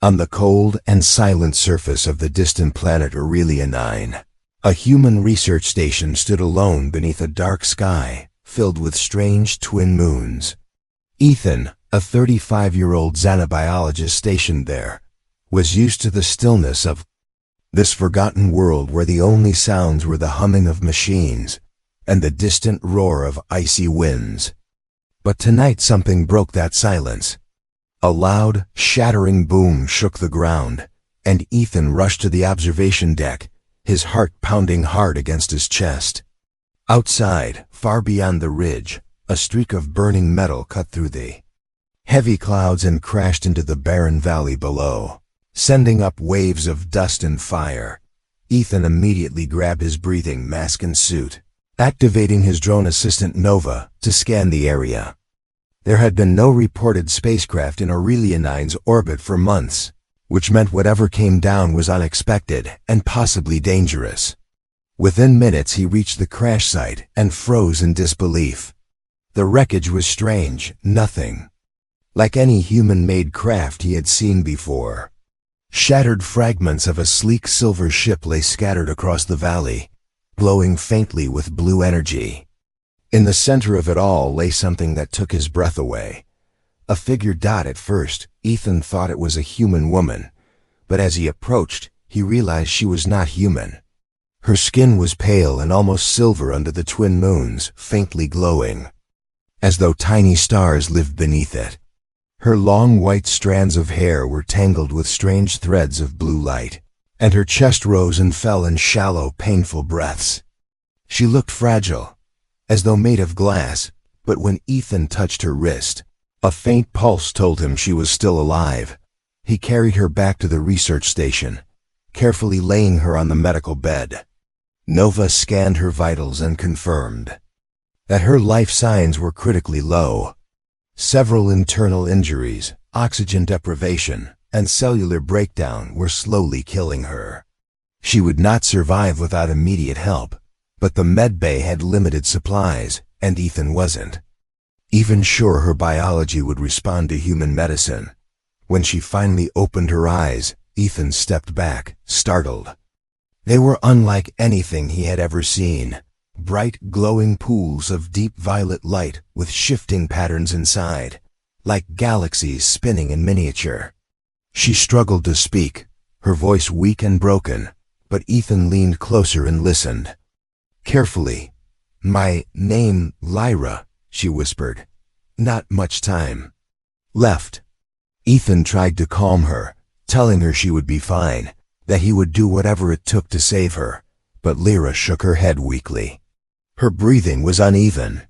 On the cold and silent surface of the distant planet Aurelia 9, a human research station stood alone beneath a dark sky filled with strange twin moons. Ethan, a 35-year-old xenobiologist stationed there, was used to the stillness of this forgotten world where the only sounds were the humming of machines and the distant roar of icy winds. But tonight something broke that silence. A loud, shattering boom shook the ground, and Ethan rushed to the observation deck, his heart pounding hard against his chest. Outside, far beyond the ridge, a streak of burning metal cut through the heavy clouds and crashed into the barren valley below, sending up waves of dust and fire. Ethan immediately grabbed his breathing mask and suit, activating his drone assistant Nova to scan the area. There had been no reported spacecraft in Aurelia 9's orbit for months, which meant whatever came down was unexpected and possibly dangerous. Within minutes he reached the crash site and froze in disbelief. The wreckage was strange, nothing like any human-made craft he had seen before. Shattered fragments of a sleek silver ship lay scattered across the valley, glowing faintly with blue energy. In the center of it all lay something that took his breath away. A figure dot. At first, Ethan thought it was a human woman, but as he approached, he realized she was not human. Her skin was pale and almost silver under the twin moons, faintly glowing, as though tiny stars lived beneath it. Her long white strands of hair were tangled with strange threads of blue light, and her chest rose and fell in shallow, painful breaths. She looked fragile, as though made of glass, but when Ethan touched her wrist, a faint pulse told him she was still alive. He carried her back to the research station, carefully laying her on the medical bed. Nova scanned her vitals and confirmed that her life signs were critically low. Several internal injuries, oxygen deprivation, and cellular breakdown were slowly killing her. She would not survive without immediate help, but the medbay had limited supplies, and Ethan wasn't even sure her biology would respond to human medicine. When she finally opened her eyes, Ethan stepped back, startled. They were unlike anything he had ever seen. Bright, glowing pools of deep violet light with shifting patterns inside, like galaxies spinning in miniature. She struggled to speak, her voice weak and broken, but Ethan leaned closer and listened. Carefully, "My name, Lyra," she whispered. "Not much time left." Ethan tried to calm her, telling her she would be fine, that he would do whatever it took to save her, but Lyra shook her head weakly. Her breathing was uneven,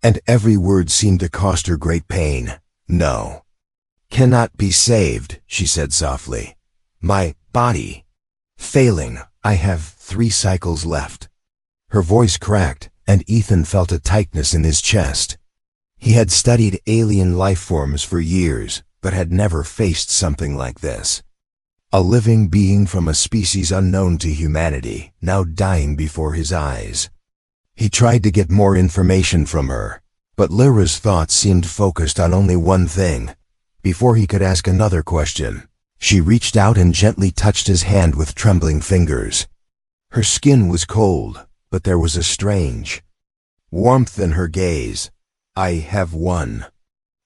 and every word seemed to cost her great pain. "No. Cannot be saved," she said softly. "My body failing. I have 3 cycles left." Her voice cracked, and Ethan felt a tightness in his chest. He had studied alien life forms for years, but had never faced something like this. A living being from a species unknown to humanity, now dying before his eyes. He tried to get more information from her, but Lyra's thoughts seemed focused on only one thing. Before he could ask another question, she reached out and gently touched his hand with trembling fingers. Her skin was cold, but there was a strange warmth in her gaze. "I have one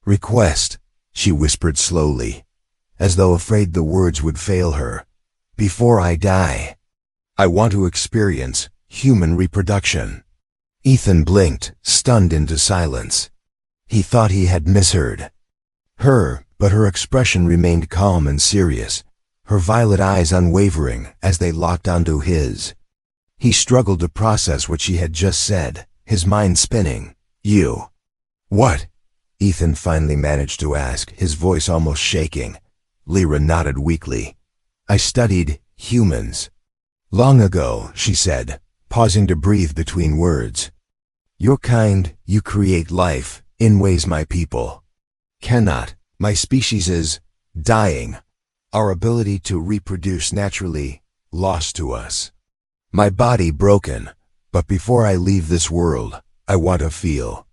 request," she whispered slowly, as though afraid the words would fail her. "Before I die, I want to experience human reproduction." Ethan blinked, stunned into silence. He thought he had misheard her, but her expression remained calm and serious, her violet eyes unwavering as they locked onto his. He struggled to process what she had just said, his mind spinning. "You. What?" Ethan finally managed to ask, his voice almost shaking. Lyra nodded weakly. "I studied humans long ago," she said, pausing to breathe between words. "Your kind, you create life in ways my people cannot. My species is dying, our ability to reproduce naturally lost to us. My body broken, but before I leave this world, I want to feel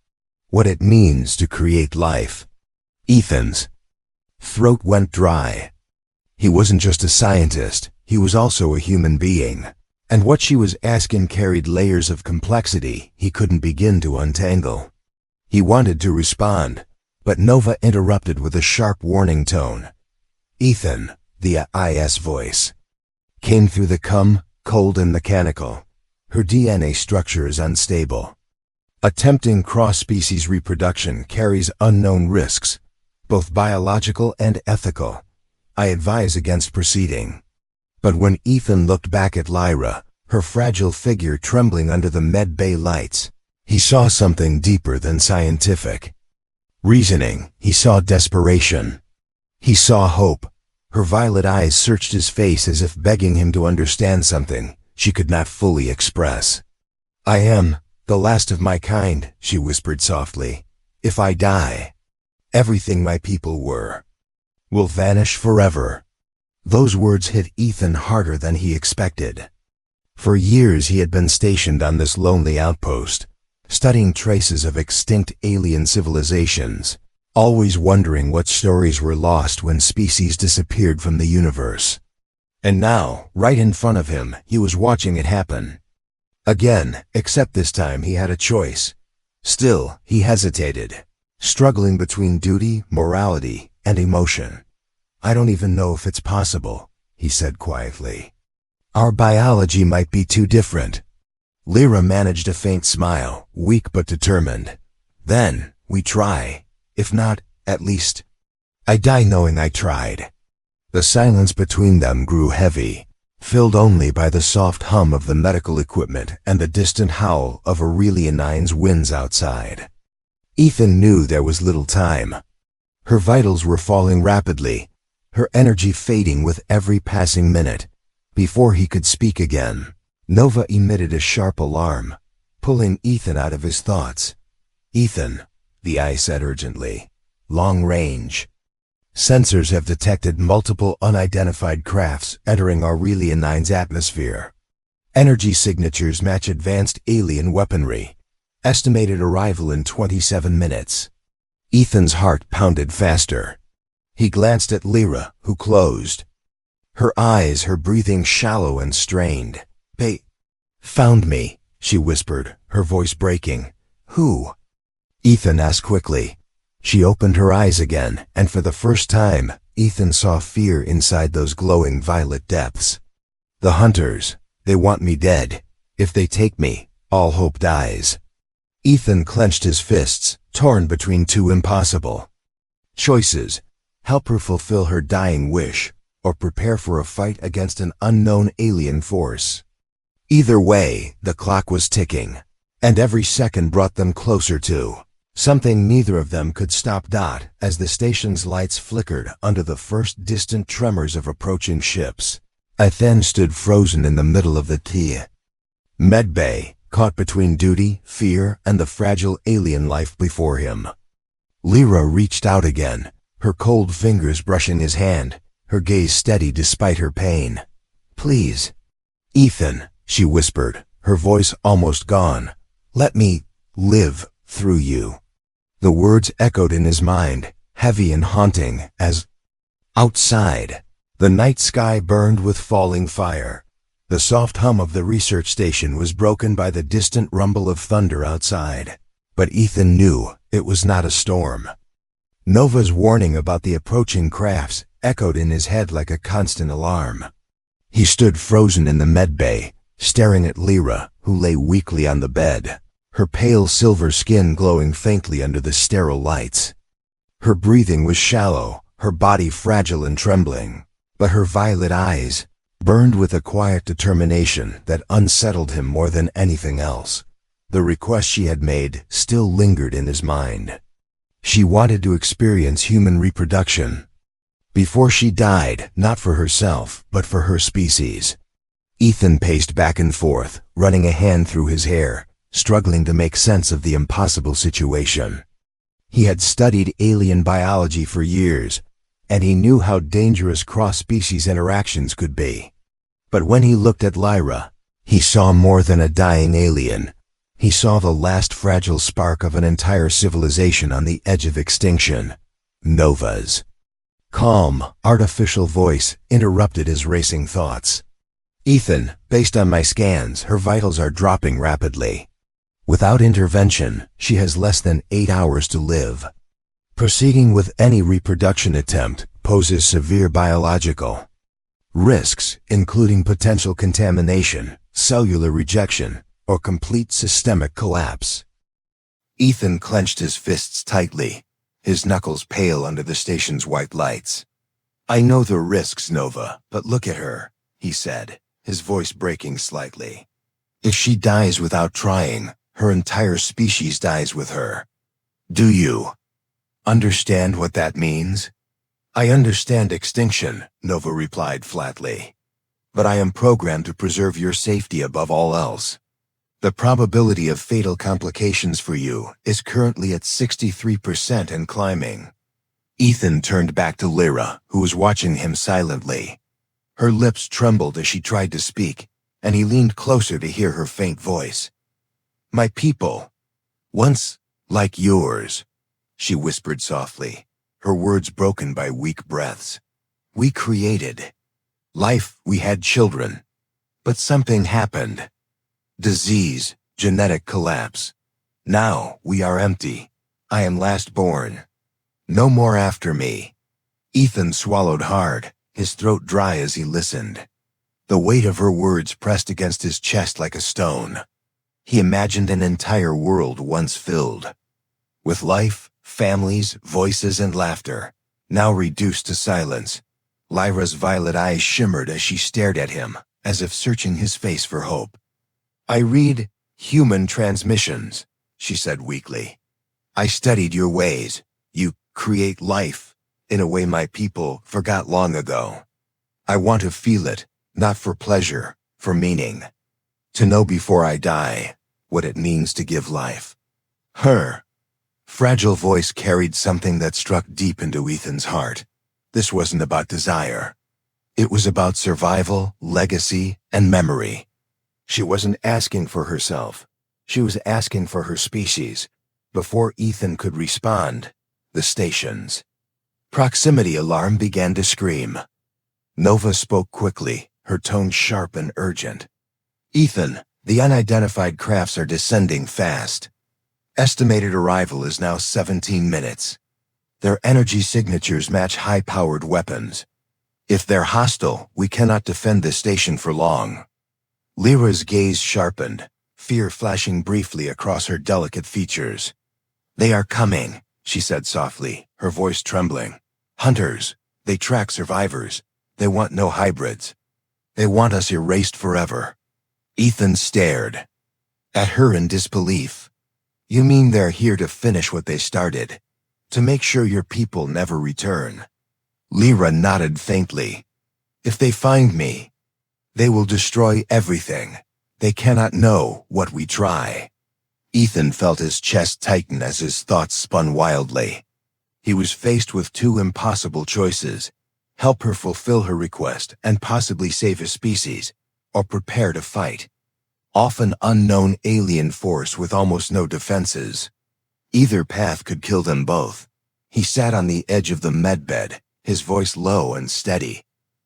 what it means to create life." Ethan's throat went dry. He wasn't just a scientist, he was also a human being. And what she was asking carried layers of complexity he couldn't begin to untangle. He wanted to respond, but Nova interrupted with a sharp warning tone. "Ethan," the IS voice came through the cold and mechanical. "Her DNA structure is unstable. Attempting cross-species reproduction carries unknown risks, both biological and ethical. I advise against proceeding." But when Ethan looked back at Lyra, her fragile figure trembling under the med bay lights, he saw something deeper than scientific reasoning. He saw desperation. He saw hope. Her violet eyes searched his face as if begging him to understand something she could not fully express. "I am the last of my kind," she whispered softly. "If I die, everything my people were will vanish forever." Those words hit Ethan harder than he expected. For years he had been stationed on this lonely outpost, studying traces of extinct alien civilizations, always wondering what stories were lost when species disappeared from the universe. And now, right in front of him, he was watching it happen. Again, except this time he had a choice. Still, he hesitated, struggling between duty, morality, and emotion. "I don't even know if it's possible," he said quietly. "Our biology might be too different." Lyra managed a faint smile, weak but determined. "Then, we try. If not, at least I die knowing I tried." The silence between them grew heavy, filled only by the soft hum of the medical equipment and the distant howl of Aurelia 9's winds outside. Ethan knew there was little time. Her vitals were falling rapidly, her energy fading with every passing minute. Before he could speak again, Nova emitted a sharp alarm, pulling Ethan out of his thoughts. "Ethan," the eye said urgently. "Long range. Sensors have detected multiple unidentified crafts entering Aurelia 9's atmosphere. Energy signatures match advanced alien weaponry. Estimated arrival in 27 minutes. Ethan's heart pounded faster. He glanced at Lyra, who closed. Her eyes, her breathing shallow and strained. "They found me," she whispered, her voice breaking. "Who?" Ethan asked quickly. She opened her eyes again, and for the first time, Ethan saw fear inside those glowing violet depths. "The hunters. They want me dead. If they take me, all hope dies." Ethan clenched his fists, torn between two impossible choices. Help her fulfill her dying wish, or prepare for a fight against an unknown alien force. Either way, the clock was ticking, and every second brought them closer to something neither of them could stop. As the station's lights flickered under the first distant tremors of approaching ships, Ethan stood frozen in the middle of the med bay, caught between duty, fear, and the fragile alien life before him. Lyra reached out again, her cold fingers brushing his hand, her gaze steady despite her pain. "Please, Ethan," she whispered, her voice almost gone. "Let me live through you." The words echoed in his mind, heavy and haunting, as outside, the night sky burned with falling fire. The soft hum of the research station was broken by the distant rumble of thunder outside. But Ethan knew it was not a storm. Nova's warning about the approaching crafts echoed in his head like a constant alarm. He stood frozen in the med bay, staring at Lyra, who lay weakly on the bed, her pale silver skin glowing faintly under the sterile lights. Her breathing was shallow, her body fragile and trembling, but her violet eyes burned with a quiet determination that unsettled him more than anything else. The request she had made still lingered in his mind. She wanted to experience human reproduction before she died, not for herself, but for her species. Ethan paced back and forth, running a hand through his hair, struggling to make sense of the impossible situation. He had studied alien biology for years, and he knew how dangerous cross-species interactions could be. But when he looked at Lyra, he saw more than a dying alien. He saw the last fragile spark of an entire civilization on the edge of extinction. Nova's calm, artificial voice interrupted his racing thoughts. Ethan, based on my scans, her vitals are dropping rapidly. Without intervention, she has less than 8 hours to live. Proceeding with any reproduction attempt poses severe biological risks, including potential contamination, cellular rejection, or complete systemic collapse. Ethan clenched his fists tightly, his knuckles pale under the station's white lights. I know the risks, Nova, but look at her, he said, his voice breaking slightly. If she dies without trying, her entire species dies with her. Do you understand what that means? I understand extinction, Nova replied flatly. But I am programmed to preserve your safety above all else. The probability of fatal complications for you is currently at 63% and climbing. Ethan turned back to Lyra, who was watching him silently. Her lips trembled as she tried to speak, and he leaned closer to hear her faint voice. My people, once like yours, she whispered softly, her words broken by weak breaths. We created life, we had children, but something happened. Disease, genetic collapse. Now we are empty. I am last born. No more after me. Ethan swallowed hard, his throat dry as he listened. The weight of her words pressed against his chest like a stone. He imagined an entire world once filled with life, families, voices, and laughter, now reduced to silence. Lyra's violet eyes shimmered as she stared at him, as if searching his face for hope. I read human transmissions, she said weakly. I studied your ways. You create life in a way my people forgot long ago. I want to feel it, not for pleasure, for meaning. To know before I die what it means to give life. Her fragile voice carried something that struck deep into Ethan's heart. This wasn't about desire. It was about survival, legacy, and memory. She wasn't asking for herself. She was asking for her species. Before Ethan could respond, the station's proximity alarm began to scream. Nova spoke quickly, her tone sharp and urgent. Ethan, the unidentified crafts are descending fast. Estimated arrival is now 17 minutes. Their energy signatures match high-powered weapons. If they're hostile, we cannot defend this station for long. Lyra's gaze sharpened, fear flashing briefly across her delicate features. They are coming, she said softly, her voice trembling. Hunters. They track survivors. They want no hybrids. They want us erased forever. Ethan stared at her in disbelief. You mean they're here to finish what they started? To make sure your people never return? Lyra nodded faintly. If they find me, they will destroy everything. They cannot know what we try. Ethan felt his chest tighten as his thoughts spun wildly. He was faced with two impossible choices: help her fulfill her request and possibly save his species, or prepare to fight off an unknown alien force with almost no defenses. Either path could kill them both. He sat on the edge of the medbed, his voice low and steady.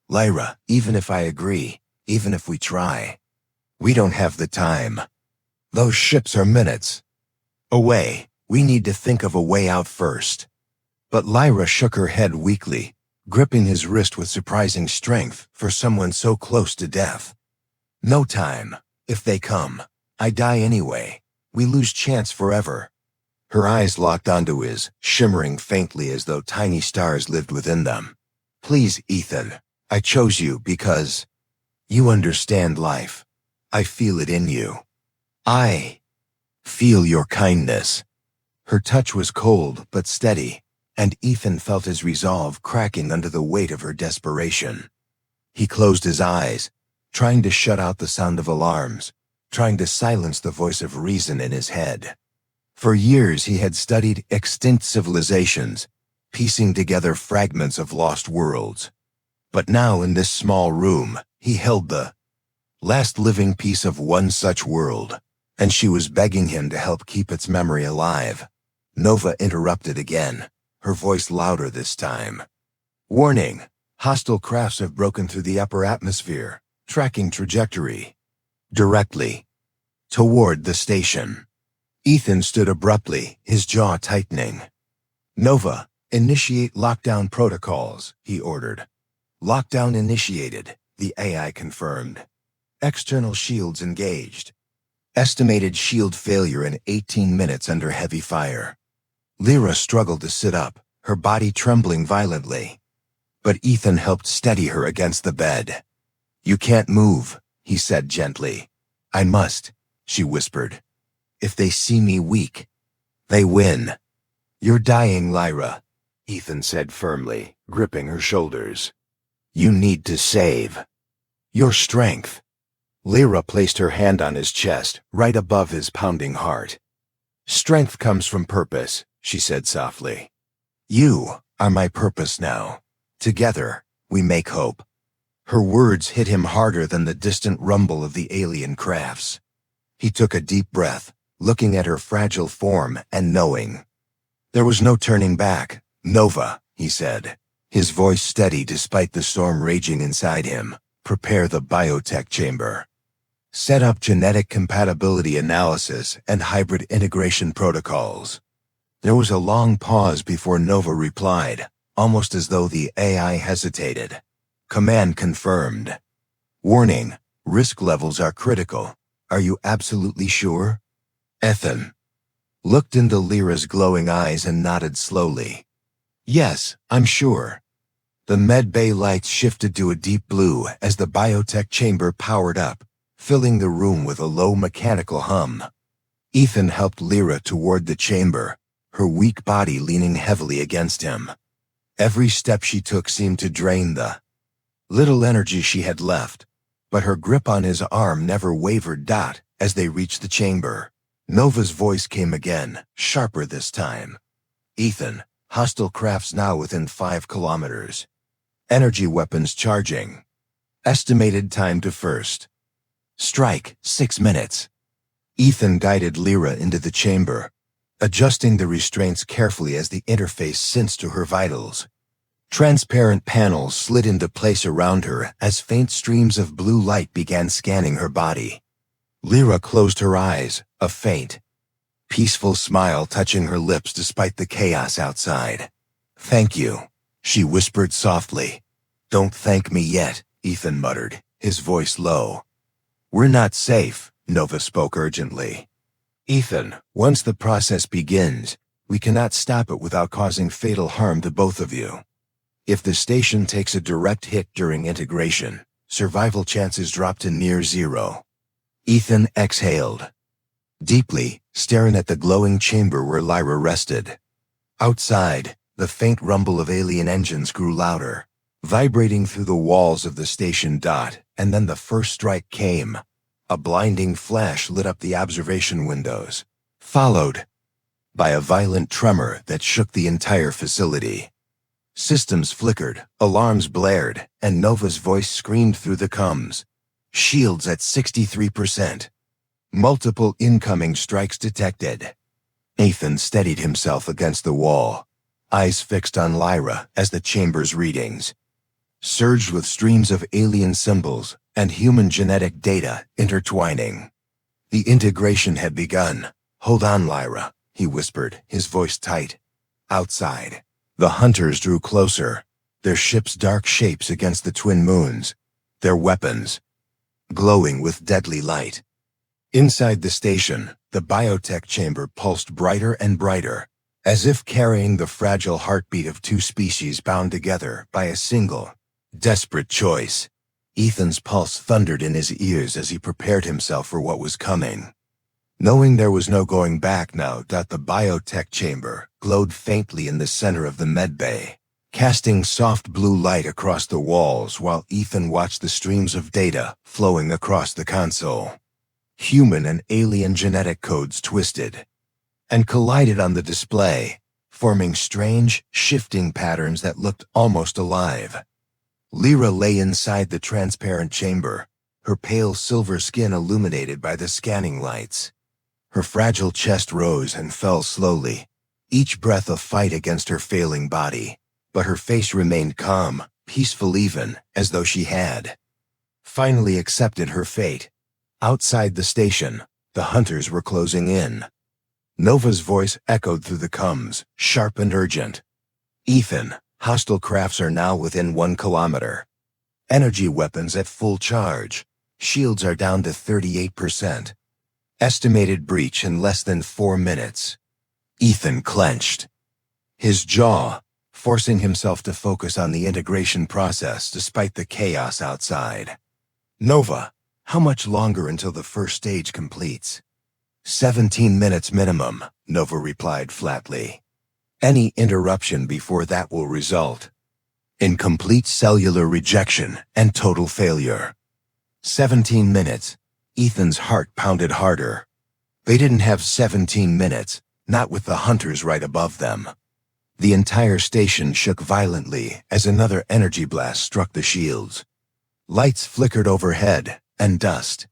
Lyra, even if I agree, even if we try, we don't have the time. Those ships are minutes away. We need to think of a way out first. But Lyra shook her head weakly, gripping his wrist with surprising strength for someone so close to death. No time. If they come, I die anyway. We lose chance forever. Her eyes locked onto his, shimmering faintly as though tiny stars lived within them. Please, Ethan, I chose you because you understand life. I feel it in you. I feel your kindness. Her touch was cold but steady, and Ethan felt his resolve cracking under the weight of her desperation. He closed his eyes, trying to shut out the sound of alarms, trying to silence the voice of reason in his head. For years he had studied extinct civilizations, piecing together fragments of lost worlds. But now in this small room, he held the last living piece of one such world, and she was begging him to help keep its memory alive. Nova interrupted again, her voice louder this time. Warning: hostile crafts have broken through the upper atmosphere, tracking trajectory directly toward the station. Ethan stood abruptly, his jaw tightening. Nova, initiate lockdown protocols, he ordered. Lockdown initiated, the AI confirmed. External shields engaged. Estimated shield failure in 18 minutes under heavy fire. Lyra struggled to sit up, her body trembling violently. But Ethan helped steady her against the bed. "You can't move," he said gently. "I must," she whispered. "If they see me weak, they win." "You're dying, Lyra," Ethan said firmly, gripping her shoulders. "You need to save your strength." Lyra placed her hand on his chest, right above his pounding heart. "Strength comes from purpose," she said softly. "You are my purpose now. Together, we make hope." Her words hit him harder than the distant rumble of the alien crafts. He took a deep breath, looking at her fragile form and knowing. There was no turning back. "Nova," he said, his voice steady despite the storm raging inside him. "Prepare the biotech chamber. Set up genetic compatibility analysis and hybrid integration protocols." There was a long pause before Nova replied, almost as though the AI hesitated. "Command confirmed. Warning, risk levels are critical. Are you absolutely sure?" Ethan looked into Lyra's glowing eyes and nodded slowly. "Yes, I'm sure." The med bay lights shifted to a deep blue as the biotech chamber powered up, filling the room with a low mechanical hum. Ethan helped Lyra toward the chamber, her weak body leaning heavily against him. Every step she took seemed to drain the little energy she had left, but her grip on his arm never wavered. As they reached the chamber, Nova's voice came again, sharper this time. "Ethan, hostile crafts now within 5 kilometers. Energy weapons charging. Estimated time to first strike, 6 minutes." Ethan guided Lyra into the chamber, adjusting the restraints carefully as the interface sensed to her vitals. Transparent panels slid into place around her as faint streams of blue light began scanning her body. Lyra closed her eyes, a faint, peaceful smile touching her lips despite the chaos outside. "Thank you," she whispered softly. "Don't thank me yet," Ethan muttered, his voice low. "We're not safe," Nova spoke urgently. "Ethan, once the process begins, we cannot stop it without causing fatal harm to both of you. If the station takes a direct hit during integration, survival chances drop to near zero." Ethan exhaled deeply, staring at the glowing chamber where Lyra rested. Outside, the faint rumble of alien engines grew louder, vibrating through the walls of the station. And then the first strike came. A blinding flash lit up the observation windows, followed by a violent tremor that shook the entire facility. Systems flickered, alarms blared, and Nova's voice screamed through the comms. "Shields at 63%. Multiple incoming strikes detected." Ethan steadied himself against the wall, eyes fixed on Lyra as the chamber's readings surged with streams of alien symbols and human genetic data intertwining. The integration had begun. "Hold on, Lyra," he whispered, his voice tight. Outside, the hunters drew closer, their ship's dark shapes against the twin moons, their weapons glowing with deadly light. Inside the station, the biotech chamber pulsed brighter and brighter, as if carrying the fragile heartbeat of two species bound together by a single, desperate choice. Ethan's pulse thundered in his ears as he prepared himself for what was coming. Knowing there was no going back now, the biotech chamber glowed faintly in the center of the medbay, casting soft blue light across the walls while Ethan watched the streams of data flowing across the console. Human and alien genetic codes twisted and collided on the display, forming strange, shifting patterns that looked almost alive. Lyra lay inside the transparent chamber, her pale silver skin illuminated by the scanning lights. Her fragile chest rose and fell slowly, each breath a fight against her failing body. but her face remained calm, peaceful, even as though she had finally accepted her fate. Outside the station, the hunters were closing in. Nova's voice echoed through the comms, sharp and urgent. "Ethan, hostile crafts are now within 1 kilometer. Energy weapons at full charge. Shields are down to 38%. Estimated breach in less than 4 minutes." Ethan clenched, his jaw forcing himself to focus on the integration process despite the chaos outside. "Nova, how much longer until the first stage completes?" 17 minutes minimum, Nova replied flatly. "Any interruption before that will result in complete cellular rejection and total failure." 17 minutes. Ethan's heart pounded harder. They didn't have 17 minutes, not with the hunters right above them. The entire station shook violently as another energy blast struck the shields. Lights flickered overhead, and dust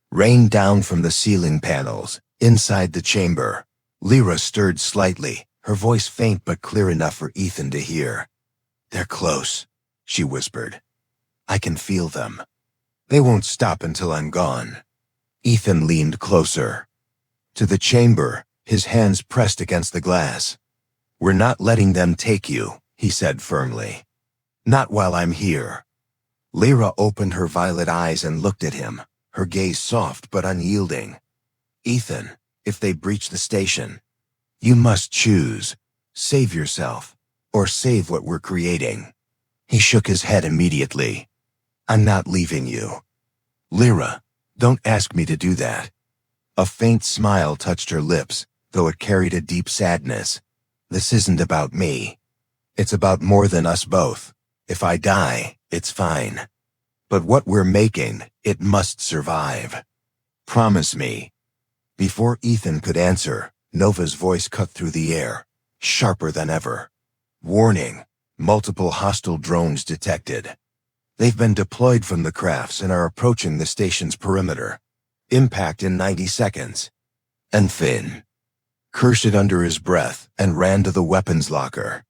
rained down from the ceiling panels. Inside the chamber, Lyra stirred slightly, her voice faint but clear enough for Ethan to hear. "They're close," she whispered. "I can feel them. They won't stop until I'm gone." Ethan leaned closer to the chamber, his hands pressed against the glass. "We're not letting them take you," he said firmly. "Not while I'm here." Lyra opened her violet eyes and looked at him, her gaze soft but unyielding. "Ethan, if they breach the station, you must choose. Save yourself, or save what we're creating." He shook his head immediately. "I'm not leaving you." "Lyra, don't ask me to do that." A faint smile touched her lips, though it carried a deep sadness. "This isn't about me. It's about more than us both. If I die, it's fine. But what we're making, it must survive. Promise me." Before Ethan could answer, Nova's voice cut through the air, sharper than ever. "Warning, multiple hostile drones detected. They've been deployed from the crafts and are approaching the station's perimeter. Impact in 90 seconds. And Finn cursed under his breath and ran to the weapons locker.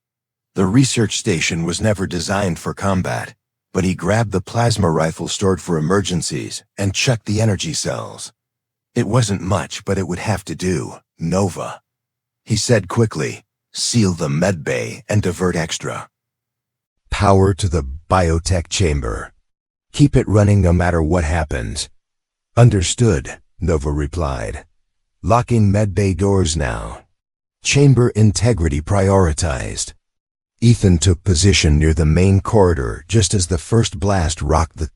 The research station was never designed for combat, but he grabbed the plasma rifle stored for emergencies and checked the energy cells. "It wasn't much, but it would have to do, Nova," he said quickly. "Seal the med bay and divert extra power to the biotech chamber. Keep it running no matter what happens." "Understood," Nova replied. "Locking medbay doors now. Chamber integrity prioritized." Ethan took position near the main corridor just as the first blast rocked the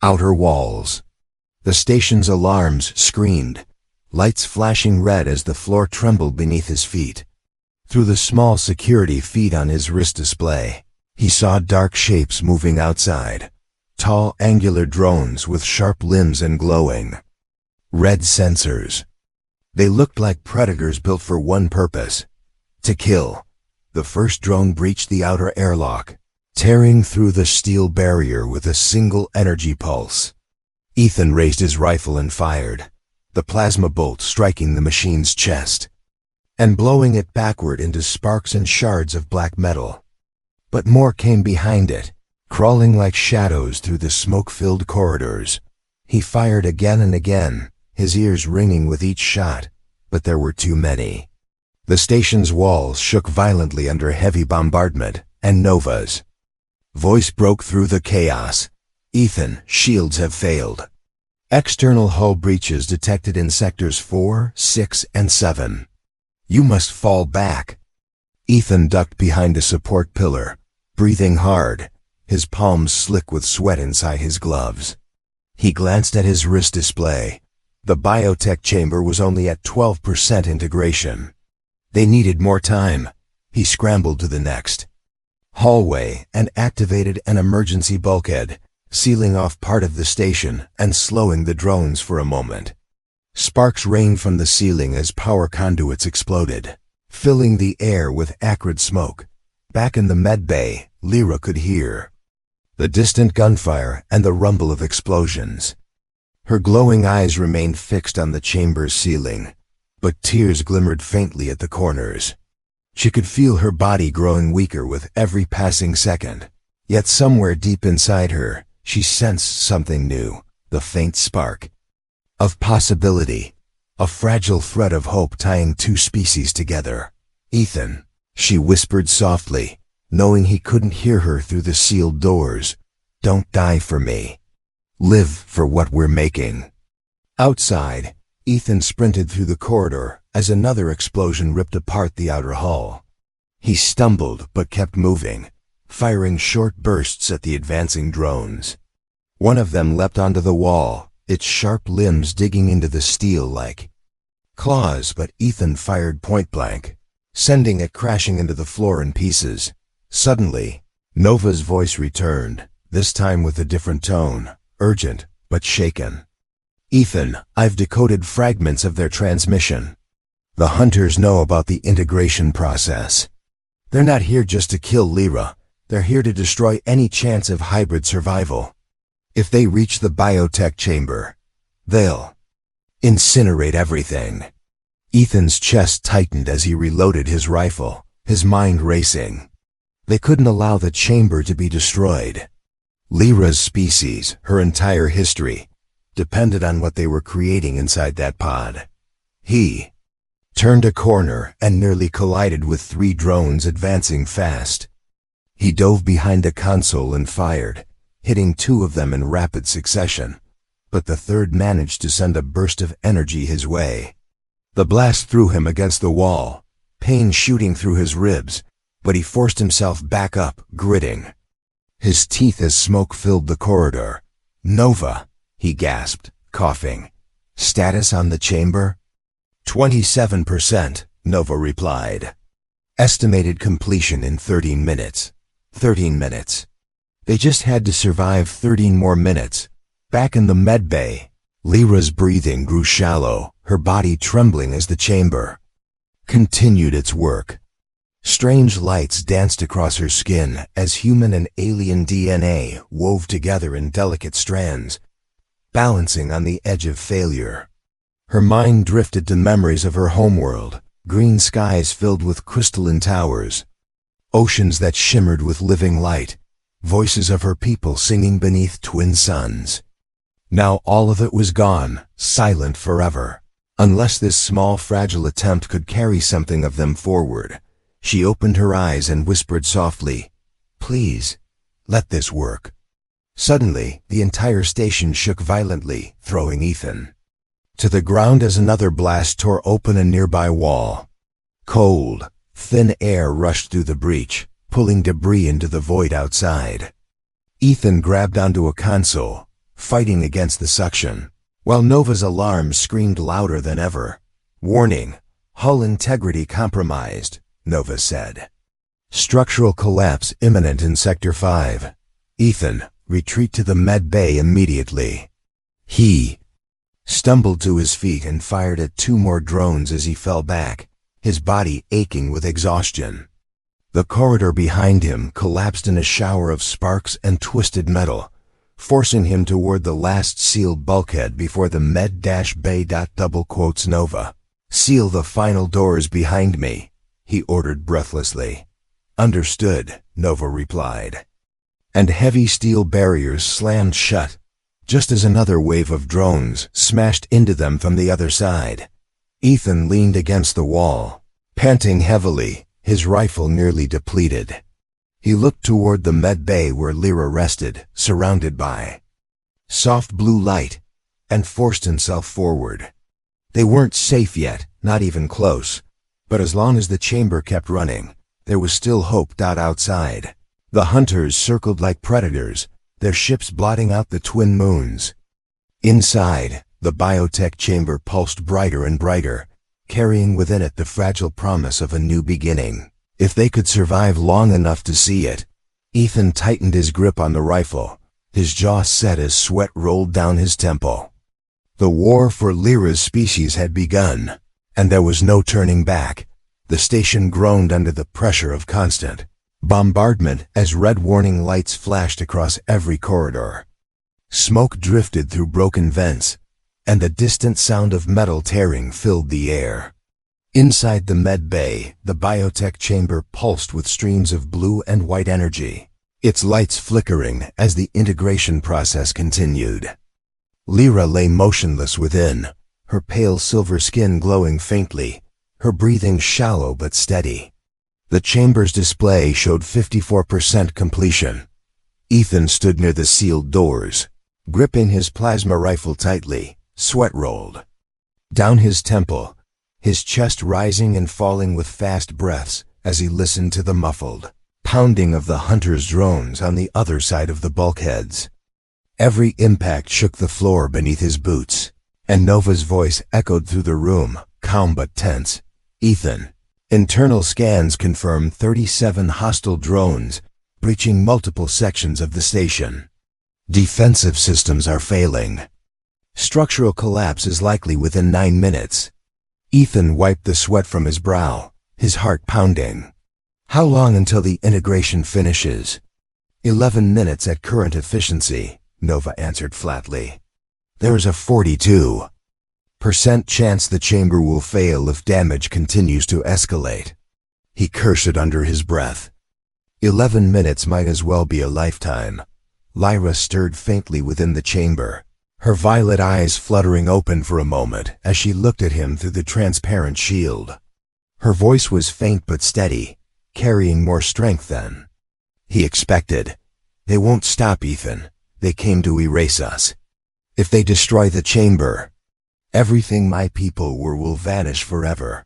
outer walls. The station's alarms screamed, lights flashing red as the floor trembled beneath his feet. Through the small security feed on his wrist display, he saw dark shapes moving outside. Tall, angular drones with sharp limbs and glowing red sensors. They looked like predators built for one purpose: to kill. The first drone breached the outer airlock, tearing through the steel barrier with a single energy pulse. Ethan raised his rifle and fired, the plasma bolt striking the machine's chest and blowing it backward into sparks and shards of black metal. But more came behind it, crawling like shadows through the smoke-filled corridors. He fired again and again, his ears ringing with each shot, but there were too many. The station's walls shook violently under heavy bombardment, and Nova's voice broke through the chaos. "Ethan, shields have failed. External hull breaches detected in sectors 4, 6, and 7. You must fall back." Ethan ducked behind a support pillar, breathing hard, his palms slick with sweat inside his gloves. He glanced at his wrist display. The biotech chamber was only at 12% integration. They needed more time. He scrambled to the next hallway and activated an emergency bulkhead, sealing off part of the station and slowing the drones for a moment. Sparks rained from the ceiling as power conduits exploded, filling the air with acrid smoke. Back in the med bay, Lyra could hear the distant gunfire and the rumble of explosions. Her glowing eyes remained fixed on the chamber's ceiling, but tears glimmered faintly at the corners. She could feel her body growing weaker with every passing second. Yet somewhere deep inside her, she sensed something new, the faint spark of possibility, a fragile thread of hope tying two species together. "Ethan," she whispered softly, knowing he couldn't hear her through the sealed doors. "Don't die for me. Live for what we're making." Outside, Ethan sprinted through the corridor as another explosion ripped apart the outer hull. He stumbled but kept moving, firing short bursts at the advancing drones. One of them leapt onto the wall, its sharp limbs digging into the steel like claws, but Ethan fired point-blank, sending it crashing into the floor in pieces. Suddenly, Nova's voice returned, this time with a different tone, urgent but shaken. "Ethan, I've decoded fragments of their transmission. The hunters know about the integration process. They're not here just to kill Lyra. They're here to destroy any chance of hybrid survival. If they reach the biotech chamber, they'll incinerate everything." Ethan's chest tightened as he reloaded his rifle, his mind racing. They couldn't allow the chamber to be destroyed. Lyra's species, her entire history, depended on what they were creating inside that pod. He turned a corner and nearly collided with 3 drones advancing fast. He dove behind a console and fired, hitting 2 of them in rapid succession, but the third managed to send a burst of energy his way. The blast threw him against the wall, pain shooting through his ribs, but he forced himself back up, gritting, his teeth as smoke filled the corridor. "Nova," he gasped, coughing. "Status on the chamber?" 27%, Nova replied. "Estimated completion in 13 minutes. 13 minutes. They just had to survive 13 more minutes." Back in the med bay, Lyra's breathing grew shallow, her body trembling as the chamber continued its work. Strange lights danced across her skin as human and alien DNA wove together in delicate strands, balancing on the edge of failure. Her mind drifted to memories of her homeworld, green skies filled with crystalline towers, oceans that shimmered with living light, voices of her people singing beneath twin suns. Now all of it was gone, silent forever. Unless this small, fragile attempt could carry something of them forward. She opened her eyes and whispered softly, "Please, let this work." Suddenly, the entire station shook violently, throwing Ethan to the ground as another blast tore open a nearby wall. Cold, thin air rushed through the breach, pulling debris into the void outside. Ethan grabbed onto a console, fighting against the suction, while Nova's alarm screamed louder than ever. "Warning, hull integrity compromised," Nova said. "Structural collapse imminent in Sector 5. Ethan, retreat to the med bay immediately." He stumbled to his feet and fired at 2 more drones as he fell back, his body aching with exhaustion. The corridor behind him collapsed in a shower of sparks and twisted metal, forcing him toward the last sealed bulkhead before the med-bay. Nova. "Seal the final doors behind me," he ordered breathlessly. "Understood," Nova replied. And heavy steel barriers slammed shut, just as another wave of drones smashed into them from the other side. Ethan leaned against the wall, panting heavily, his rifle nearly depleted. He looked toward the med bay where Lyra rested, surrounded by soft blue light, and forced himself forward. They weren't safe yet, not even close, but as long as the chamber kept running, there was still hope. Outside, the hunters circled like predators, their ships blotting out the twin moons. Inside, the biotech chamber pulsed brighter and brighter, carrying within it the fragile promise of a new beginning. If they could survive long enough to see it. Ethan tightened his grip on the rifle, his jaw set as sweat rolled down his temple. The war for Lyra's species had begun, and there was no turning back. The station groaned under the pressure of constant bombardment as red warning lights flashed across every corridor. Smoke drifted through broken vents, and the distant sound of metal tearing filled the air. Inside the med bay, the biotech chamber pulsed with streams of blue and white energy, its lights flickering as the integration process continued. Lyra lay motionless within, her pale silver skin glowing faintly, her breathing shallow but steady. The chamber's display showed 54% completion. Ethan stood near the sealed doors, gripping his plasma rifle tightly, sweat rolled down his temple, his chest rising and falling with fast breaths as he listened to the muffled pounding of the hunter's drones on the other side of the bulkheads. Every impact shook the floor beneath his boots, and Nova's voice echoed through the room, calm but tense. "Ethan, internal scans confirm 37 hostile drones breaching multiple sections of the station. Defensive systems are failing. Structural collapse is likely within 9 minutes. Ethan wiped the sweat from his brow, his heart pounding. "How long until the integration finishes?" 11 minutes at current efficiency, Nova answered flatly. "There is a 42% chance the chamber will fail if damage continues to escalate." He cursed under his breath. 11 minutes might as well be a lifetime. Lyra stirred faintly within the chamber, her violet eyes fluttering open for a moment as she looked at him through the transparent shield. Her voice was faint but steady, carrying more strength than he expected. "They won't stop, Ethan. They came to erase us. If they destroy the chamber, everything my people were will vanish forever."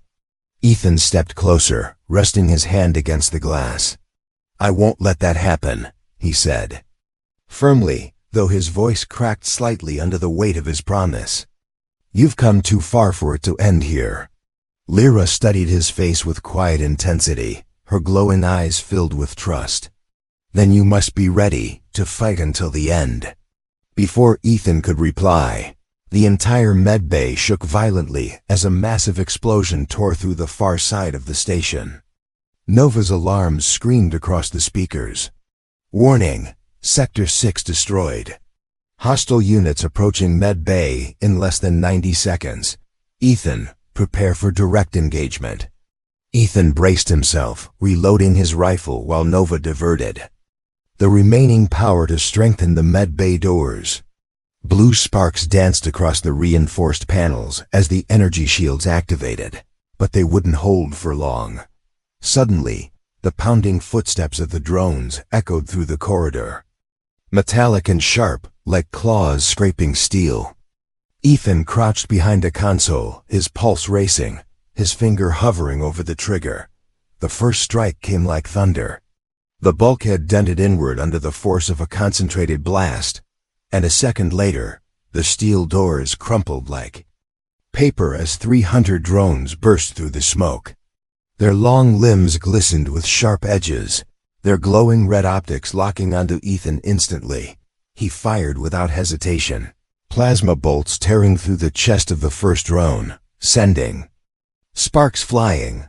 Ethan stepped closer, resting his hand against the glass. "I won't let that happen," he said, firmly, though his voice cracked slightly under the weight of his promise. "You've come too far for it to end here." Lyra studied his face with quiet intensity, her glowing eyes filled with trust. "Then you must be ready to fight until the end." Before Ethan could reply, the entire med bay shook violently as a massive explosion tore through the far side of the station. Nova's alarms screamed across the speakers. "Warning! Sector 6 destroyed. Hostile units approaching med bay in less than 90 seconds. Ethan, prepare for direct engagement." Ethan braced himself, reloading his rifle while Nova diverted the remaining power to strengthen the med bay doors. Blue sparks danced across the reinforced panels as the energy shields activated, but they wouldn't hold for long. Suddenly, the pounding footsteps of the drones echoed through the corridor, metallic and sharp, like claws scraping steel. Ethan crouched behind a console, his pulse racing, his finger hovering over the trigger. The first strike came like thunder. The bulkhead dented inward under the force of a concentrated blast, and a second later, the steel doors crumpled like paper as 300 drones burst through the smoke. Their long limbs glistened with sharp edges, their glowing red optics locking onto Ethan instantly. He fired without hesitation, plasma bolts tearing through the chest of the first drone, sending sparks flying.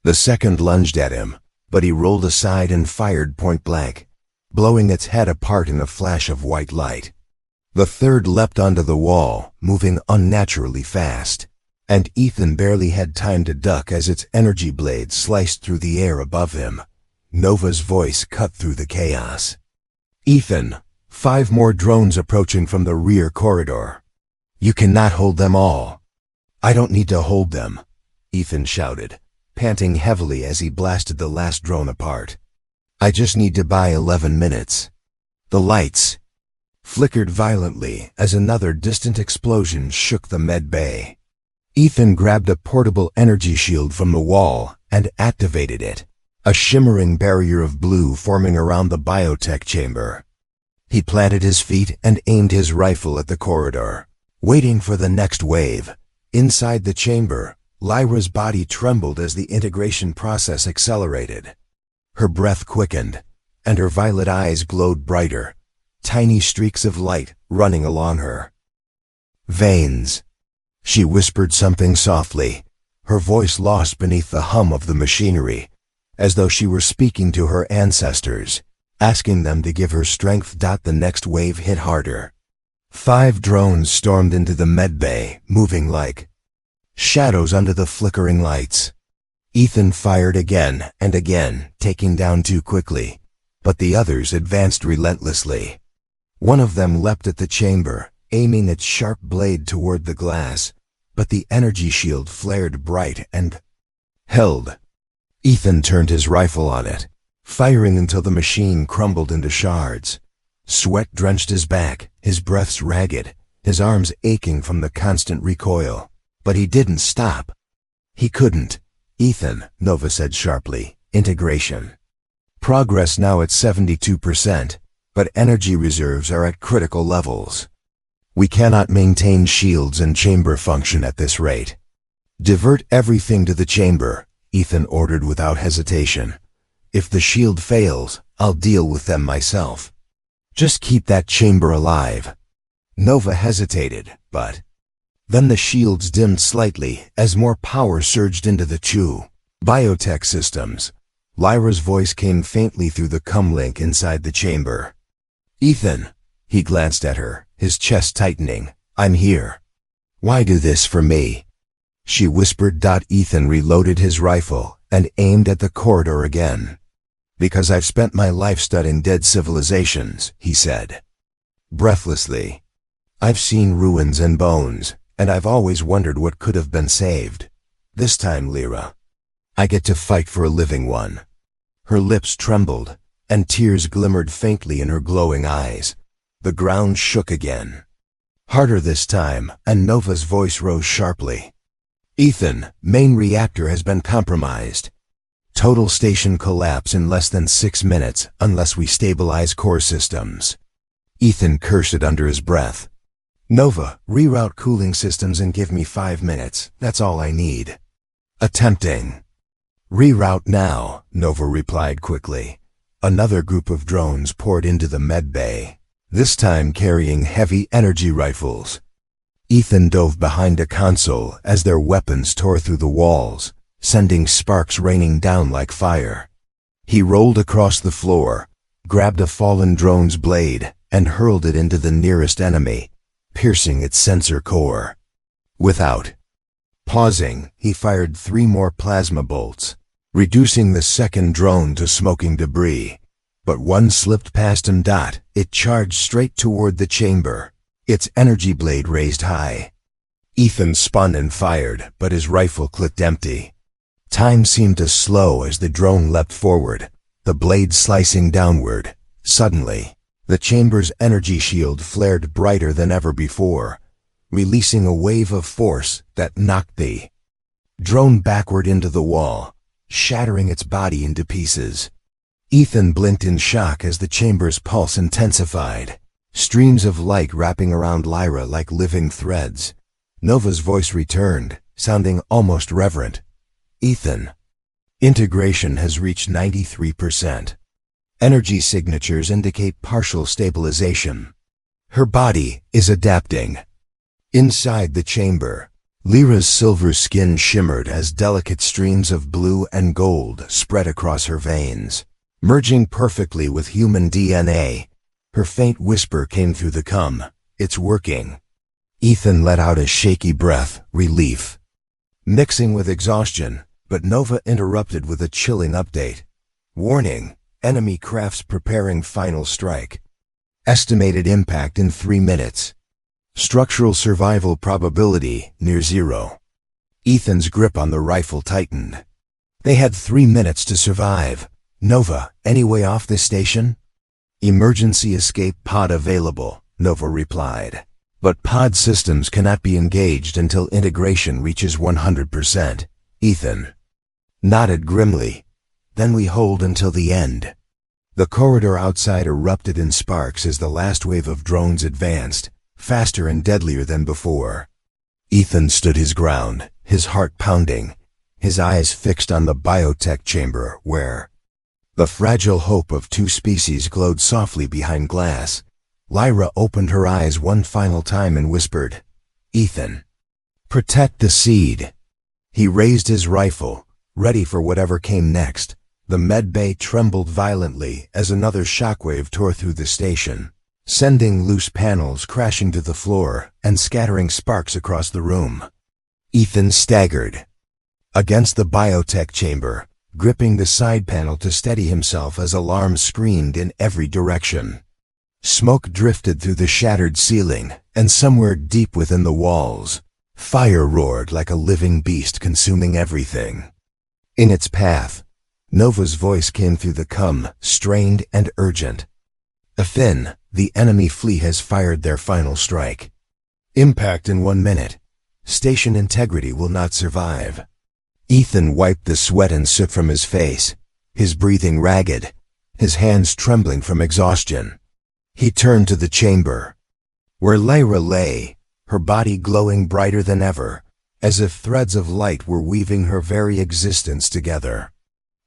The second lunged at him, but he rolled aside and fired point blank, blowing its head apart in a flash of white light. The third leapt onto the wall, moving unnaturally fast, and Ethan barely had time to duck as its energy blade sliced through the air above him. Nova's voice cut through the chaos. "Ethan, 5 more drones approaching from the rear corridor. You cannot hold them all." "I don't need to hold them," Ethan shouted, panting heavily as he blasted the last drone apart. "I just need to buy 11 minutes." The lights flickered violently as another distant explosion shook the med bay. Ethan grabbed a portable energy shield from the wall and activated it, a shimmering barrier of blue forming around the biotech chamber. He planted his feet and aimed his rifle at the corridor, waiting for the next wave. Inside the chamber, Lyra's body trembled as the integration process accelerated. Her breath quickened, and her violet eyes glowed brighter, tiny streaks of light running along her veins. She whispered something softly, her voice lost beneath the hum of the machinery, as though she were speaking to her ancestors, asking them to give her strength. The next wave hit harder. 5 drones stormed into the med bay, moving like shadows under the flickering lights. Ethan fired again and again, taking down too quickly, but the others advanced relentlessly. One of them leapt at the chamber, aiming its sharp blade toward the glass, but the energy shield flared bright and held. Ethan turned his rifle on it, firing until the machine crumbled into shards. Sweat drenched his back, his breaths ragged, his arms aching from the constant recoil. But he didn't stop. He couldn't. "Ethan," Nova said sharply, "integration. Progress now at 72%, but energy reserves are at critical levels. We cannot maintain shields and chamber function at this rate. Divert everything to the chamber," Ethan ordered without hesitation. "If the shield fails, I'll deal with them myself. Just keep that chamber alive." Nova hesitated, but then the shields dimmed slightly as more power surged into the two biotech systems. Lyra's voice came faintly through the comlink inside the chamber. "Ethan," he glanced at her, his chest tightening, "I'm here." "Why do this for me?" she whispered. Ethan reloaded his rifle and aimed at the corridor again. "Because I've spent my life studying dead civilizations," he said, breathlessly. "I've seen ruins and bones, and I've always wondered what could have been saved. This time, Lyra, I get to fight for a living one." Her lips trembled, and tears glimmered faintly in her glowing eyes. The ground shook again. Harder this time, and Nova's voice rose sharply. "Ethan, main reactor has been compromised. Total station collapse in less than 6 minutes unless we stabilize core systems." Ethan cursed it under his breath. "Nova, reroute cooling systems and give me 5 minutes. That's all I need." "Attempting." "Reroute now," Nova replied quickly. Another group of drones poured into the med bay, this time carrying heavy energy rifles. Ethan dove behind a console as their weapons tore through the walls, sending sparks raining down like fire. He rolled across the floor, grabbed a fallen drone's blade, and hurled it into the nearest enemy, piercing its sensor core. Without pausing, he fired 3 more plasma bolts, reducing the second drone to smoking debris. But one slipped past him. It charged straight toward the chamber, its energy blade raised high. Ethan spun and fired, but his rifle clicked empty. Time seemed to slow as the drone leapt forward, the blade slicing downward. Suddenly, the chamber's energy shield flared brighter than ever before, releasing a wave of force that knocked the drone backward into the wall, shattering its body into pieces. Ethan blinked in shock as the chamber's pulse intensified, streams of light wrapping around Lyra like living threads. Nova's voice returned, sounding almost reverent. "Ethan, integration has reached 93%. Energy signatures indicate partial stabilization. Her body is adapting." Inside the chamber, Lyra's silver skin shimmered as delicate streams of blue and gold spread across her veins, merging perfectly with human DNA. Her faint whisper came through the "It's working." Ethan let out a shaky breath, relief mixing with exhaustion, but Nova interrupted with a chilling update. "Warning, enemy crafts preparing final strike. Estimated impact in 3 minutes. Structural survival probability near 0. Ethan's grip on the rifle tightened. They had 3 minutes to survive. "Nova, any way off this station?" "Emergency escape pod available," Nova replied. "But pod systems cannot be engaged until integration reaches 100%. Ethan nodded grimly. "Then we hold until the end." The corridor outside erupted in sparks as the last wave of drones advanced, faster and deadlier than before. Ethan stood his ground, his heart pounding, his eyes fixed on the biotech chamber where the fragile hope of 2 species glowed softly behind glass. Lyra opened her eyes one final time and whispered, "Ethan, protect the seed." He raised his rifle, ready for whatever came next. The med bay trembled violently as another shockwave tore through the station, sending loose panels crashing to the floor and scattering sparks across the room. Ethan staggered against the biotech chamber, gripping the side panel to steady himself as alarms screamed in every direction. Smoke drifted through the shattered ceiling, and somewhere deep within the walls, fire roared like a living beast consuming everything. In its path, Nova's voice came through the cum, strained and urgent. "Ethan, the enemy fleet has fired their final strike. Impact in 1 minute. Station integrity will not survive." Ethan wiped the sweat and soot from his face, his breathing ragged, his hands trembling from exhaustion. He turned to the chamber, where Lyra lay, her body glowing brighter than ever, as if threads of light were weaving her very existence together.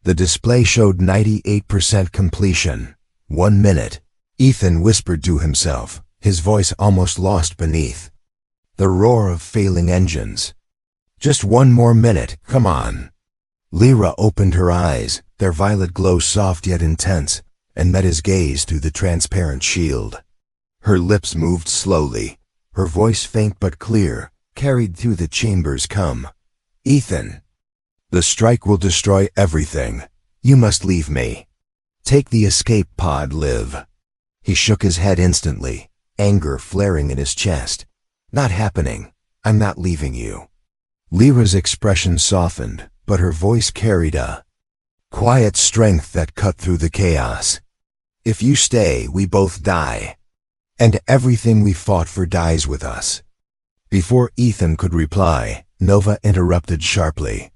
The display showed 98% completion. 1 minute. Ethan whispered to himself, his voice almost lost beneath the roar of failing engines. "Just 1 more minute, come on." Lyra opened her eyes, their violet glow soft yet intense, and met his gaze through the transparent shield. Her lips moved slowly, her voice faint but clear, carried through the chamber's cum. "Ethan, the strike will destroy everything. You must leave me. Take the escape pod, live." He shook his head instantly, anger flaring in his chest. "Not happening. I'm not leaving you." Lyra's expression softened, but her voice carried a quiet strength that cut through the chaos. "If you stay, we both die. And everything we fought for dies with us." Before Ethan could reply, Nova interrupted sharply.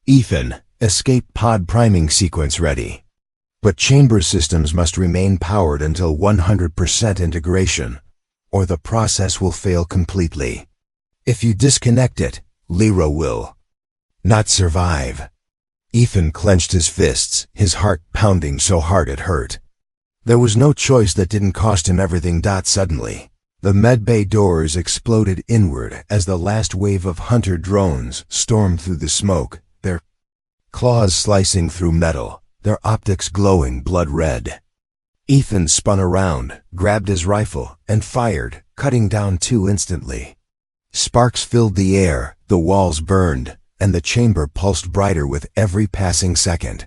"Ethan, escape pod priming sequence ready. But chamber systems must remain powered until 100% integration, or the process will fail completely. If you disconnect it, Lyra will not survive." Ethan clenched his fists, his heart pounding so hard it hurt. There was no choice that didn't cost him everything. Suddenly, the medbay doors exploded inward as the last wave of hunter drones stormed through the smoke, their claws slicing through metal, their optics glowing blood red. Ethan spun around, grabbed his rifle, and fired, cutting down 2 instantly. Sparks filled the air, the walls burned, and the chamber pulsed brighter with every passing second.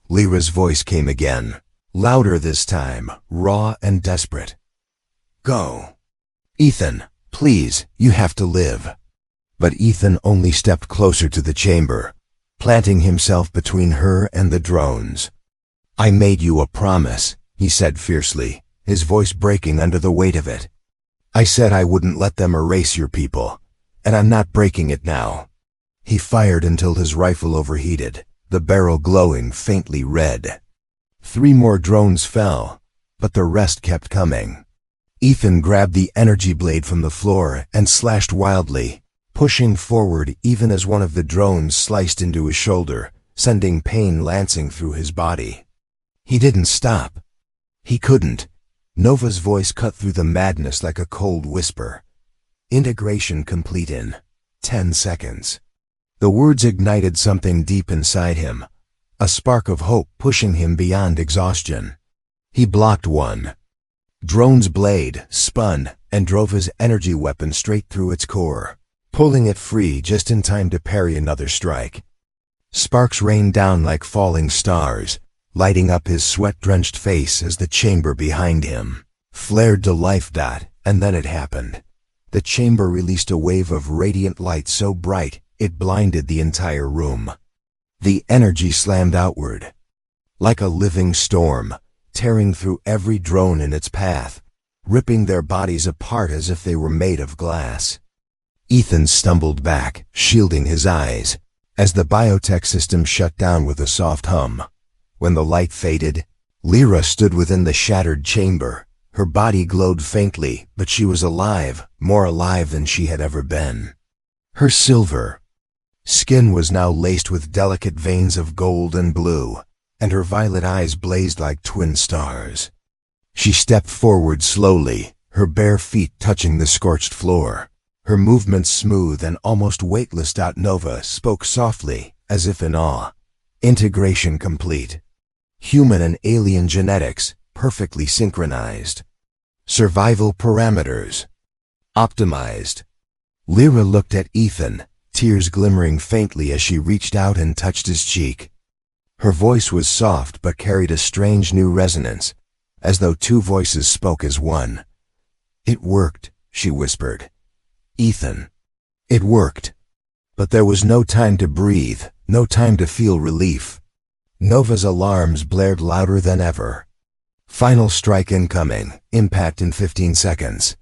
Lyra's voice came again, louder this time, raw and desperate. "Go. Ethan, please, you have to live." But Ethan only stepped closer to the chamber, planting himself between her and the drones. "I made you a promise," he said fiercely, his voice breaking under the weight of it. "I said I wouldn't let them erase your people, and I'm not breaking it now." He fired until his rifle overheated, the barrel glowing faintly red. 3 more drones fell, but the rest kept coming. Ethan grabbed the energy blade from the floor and slashed wildly, pushing forward even as one of the drones sliced into his shoulder, sending pain lancing through his body. He didn't stop. He couldn't. Nova's voice cut through the madness like a cold whisper. "Integration complete in 10 seconds." The words ignited something deep inside him, a spark of hope pushing him beyond exhaustion. He blocked one drone's blade, spun, and drove his energy weapon straight through its core, pulling it free just in time to parry another strike. Sparks rained down like falling stars, lighting up his sweat-drenched face as the chamber behind him flared to life. And then it happened. The chamber released a wave of radiant light so bright it blinded the entire room. The energy slammed outward, like a living storm, tearing through every drone in its path, ripping their bodies apart as if they were made of glass. Ethan stumbled back, shielding his eyes, as the biotech system shut down with a soft hum. When the light faded, Lyra stood within the shattered chamber. Her body glowed faintly, but she was alive, more alive than she had ever been. Her silver skin was now laced with delicate veins of gold and blue, and her violet eyes blazed like twin stars. She stepped forward slowly, her bare feet touching the scorched floor, her movements smooth and almost weightless. Nova spoke softly, as if in awe. "Integration complete. Human and alien genetics, perfectly synchronized. Survival parameters optimized." Lyra looked at Ethan, tears glimmering faintly as she reached out and touched his cheek. Her voice was soft but carried a strange new resonance, as though two voices spoke as one. "It worked," she whispered. "Ethan, it worked." But there was no time to breathe, no time to feel relief. Nova's alarms blared louder than ever. "Final strike incoming. Impact in 15 seconds.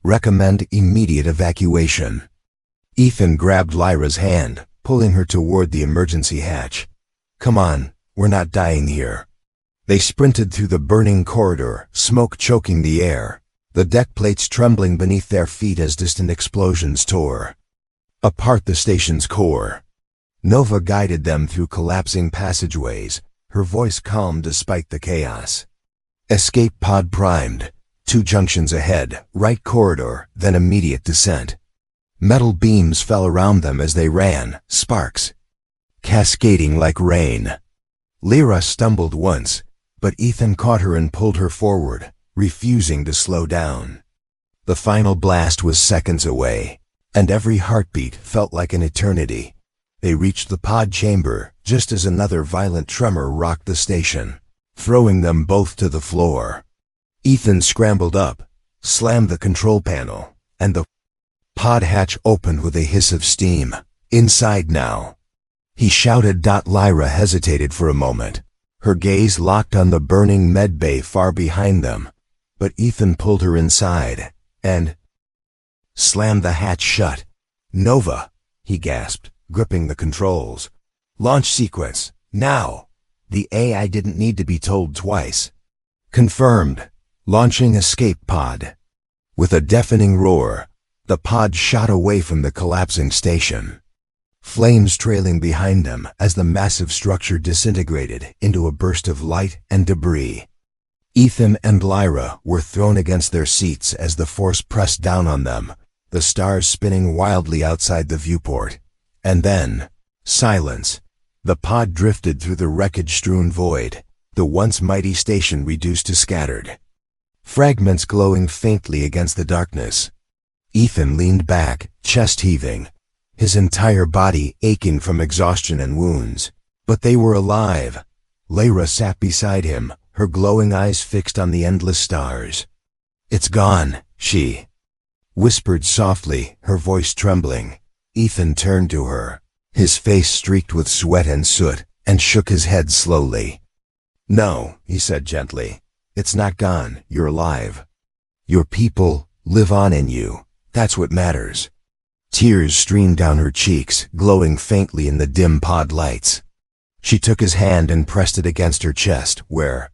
Recommend immediate evacuation." Ethan grabbed Lyra's hand, pulling her toward the emergency hatch. "Come on, we're not dying here." They sprinted through the burning corridor, smoke choking the air, the deck plates trembling beneath their feet as distant explosions tore apart the station's core. Nova guided them through collapsing passageways, her voice calm despite the chaos. Escape pod primed. 2 junctions ahead, right corridor, then immediate descent. Metal beams fell around them as they ran, sparks cascading like rain. Lyra stumbled once, but Ethan caught her and pulled her forward, refusing to slow down. The final blast was seconds away, and every heartbeat felt like an eternity. They reached the pod chamber just as another violent tremor rocked the station, throwing them both to the floor. Ethan scrambled up, slammed the control panel, and the pod hatch opened with a hiss of steam. "Inside now," he shouted. Lyra hesitated for a moment, her gaze locked on the burning med bay far behind them, but Ethan pulled her inside and slammed the hatch shut. "Nova," he gasped, gripping the controls. "Launch sequence, now." The AI didn't need to be told twice. "Confirmed. Launching escape pod." With a deafening roar, the pod shot away from the collapsing station, flames trailing behind them as the massive structure disintegrated into a burst of light and debris. Ethan and Lyra were thrown against their seats as the force pressed down on them, the stars spinning wildly outside the viewport. And then, silence. The pod drifted through the wreckage-strewn void, the once mighty station reduced to scattered fragments glowing faintly against the darkness. Ethan leaned back, chest heaving, his entire body aching from exhaustion and wounds. But they were alive. Lyra sat beside him, her glowing eyes fixed on the endless stars. "It's gone," she whispered softly, her voice trembling. Ethan turned to her, his face streaked with sweat and soot, and shook his head slowly. "No," he said gently. "It's not gone. You're alive. Your people live on in you. That's what matters." Tears streamed down her cheeks, glowing faintly in the dim pod lights. She took his hand and pressed it against her chest, where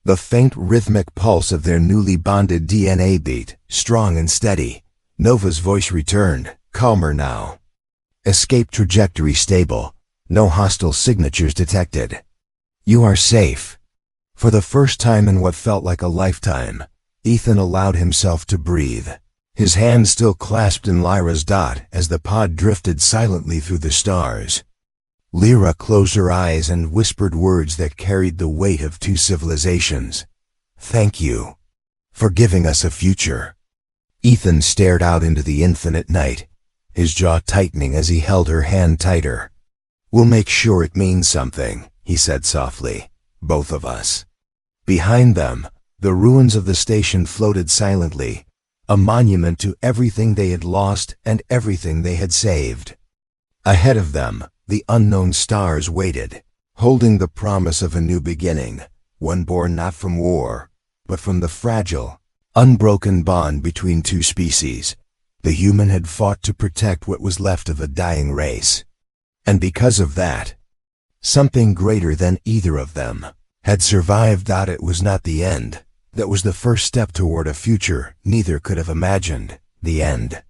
the faint rhythmic pulse of their newly bonded DNA beat, strong and steady. Nova's voice returned, calmer now. "Escape trajectory stable. No hostile signatures detected. You are safe." For the first time in what felt like a lifetime, Ethan allowed himself to breathe, his hand still clasped in Lyra's as the pod drifted silently through the stars. Lyra closed her eyes and whispered words that carried the weight of 2 civilizations. "Thank you for giving us a future." Ethan stared out into the infinite night, his jaw tightening as he held her hand tighter. "We'll make sure it means something," he said softly. "Both of us." Behind them, the ruins of the station floated silently, a monument to everything they had lost and everything they had saved. Ahead of them, the unknown stars waited, holding the promise of a new beginning, one born not from war, but from the fragile, unbroken bond between 2 species. The human had fought to protect what was left of a dying race. And because of that, something greater than either of them had survived. It was not the end. That was the first step toward a future neither could have imagined. The end.